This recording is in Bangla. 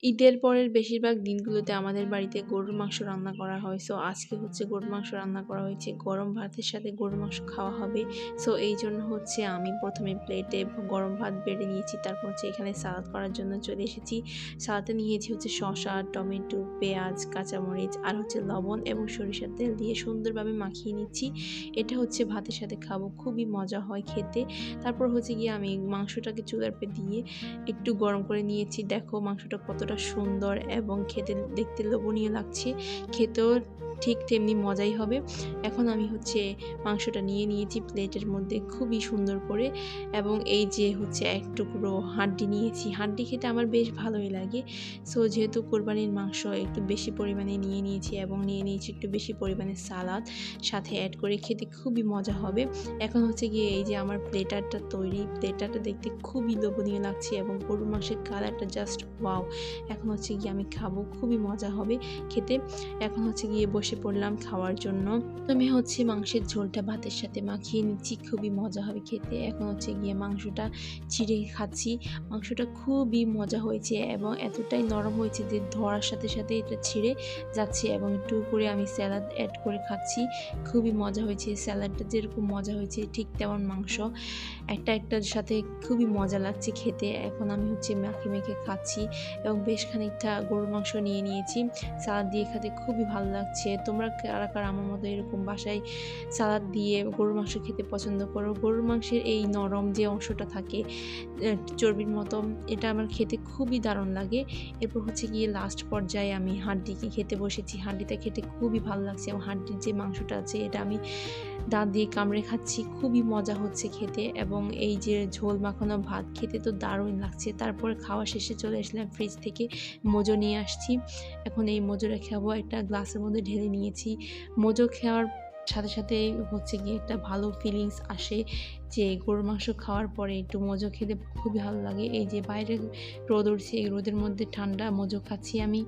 ঈদের পরের বেশিরভাগ দিনগুলোতে আমাদের বাড়িতে গরুর মাংস রান্না করা হয়। সো আজকে হচ্ছে গরুর মাংস রান্না করা হয়েছে। গরম ভাতের সাথে গরুর মাংস খাওয়া হবে। সো এইজন্য হচ্ছে আমি ১ম এ প্লেটে গরম ভাত বেড়ে নিয়েছি। তারপর হচ্ছে এখানে সালাদ করার জন্য চলে এসেছি। সালাদে নিয়েছি হচ্ছে শসা, টমেটো, পেঁয়াজ, কাঁচামরিচ আর হচ্ছে লবণ এবং সরিষার তেল দিয়ে সুন্দরভাবে মাখিয়ে নিচ্ছি। এটা হচ্ছে ভাতের সাথে খাবো। খুবই মজা হয় খেতে। তারপর হচ্ছে গিয়ে আমি মাংসটাকে চুলার উপর দিয়ে একটু গরম করে নিয়েছি। দেখো মাংসটা কতটা সুন্দর এবং খেতে দেখতে লোভনীয় লাগছে। খেতেও ঠিক তেমনি মজাই হবে। এখন আমি হচ্ছে মাংসটা নিয়ে নিয়েছি প্লেটের মধ্যে খুবই সুন্দর করে এবং এই যে হচ্ছে এক টুকরো হাড্ডি নিয়েছি। হাড্ডি খেতে আমার বেশ ভালোই লাগে। সো যেহেতু কোরবানির মাংস একটু বেশি পরিমাণে নিয়ে নিয়েছি এবং নিয়ে নিয়েছি একটু বেশি পরিমাণে সালাদ সাথে অ্যাড করে খেতে খুবই মজা হবে। এখন হচ্ছে গিয়ে এই যে আমার প্লেটারটা তৈরি। প্লেটারটা দেখতে খুবই লোভনীয় লাগছে এবং গরুর মাংসের কালারটা জাস্ট ওয়াও! এখন হচ্ছে গিয়ে আমি খাবো। খুবই মজা হবে খেতে। এখন হচ্ছে গিয়ে বসে পড়লাম খাওয়ার জন্য। প্রথমে হচ্ছে মাংসের ঝোলটা ভাতের সাথে মাখিয়ে নিচ্ছি। খুবই মজা হবে খেতে। এখন হচ্ছে গিয়ে মাংসটা চিড়ে খাচ্ছি। মাংসটা খুবই মজা হয়েছে এবং এতটাই নরম হয়েছে যে ধরার সাথে সাথে এটা ছিঁড়ে যাচ্ছে এবং একটু করে আমি স্যালাড অ্যাড করে খাচ্ছি। খুবই মজা হয়েছে। স্যালাডটা যেরকম মজা হয়েছে ঠিক তেমন মাংস একটার সাথে খুবই মজা লাগছে খেতে। এখন আমি হচ্ছে মেখে মেখে খাচ্ছি এবং বেশ খানিকটা গরুর মাংস নিয়ে নিয়েছি। সালাদ দিয়ে খেতে খুবই ভালো লাগছে। তোমরা কারা কারা আমার মতো এরকম বাসায় সালাদ দিয়ে গরুর মাংস খেতে পছন্দ করো? গরুর মাংসের এই নরম যে অংশটা থাকে চর্বির মতো, এটা আমার খেতে খুবই দারুণ লাগে। এরপর হচ্ছে গিয়ে লাস্ট পর্যায়ে আমি হাড্ডিকে খেতে বসেছি। হাড্ডিটা খেতে খুবই ভালো লাগছে এবং হাড্ডির যে মাংসটা আছে এটা আমি দাঁত দিয়ে কামড়ে খাচ্ছি। খুবই মজা হচ্ছে খেতে এবং এই যে ঝোল মাখানো ভাত খেতে তো দারুণ লাগছে। তারপরে খাওয়া শেষে চলে আসলাম ফ্রিজ থেকে মোজো নিয়ে আসছি। এখন এই মোজোটা খাবো। একটা গ্লাসের মধ্যে ঢেলে নিয়েছি। মোজো খাওয়ার সাথে সাথে হচ্ছে গিয়ে একটা ভালো ফিলিংস আসে যে গরুর মাংস খাওয়ার পরে একটু মোজো খেতে খুবই ভালো লাগে। এই যে বাইরে রোদ উঠছে, এই রোদের মধ্যে ঠান্ডা মোজো খাচ্ছি আমি।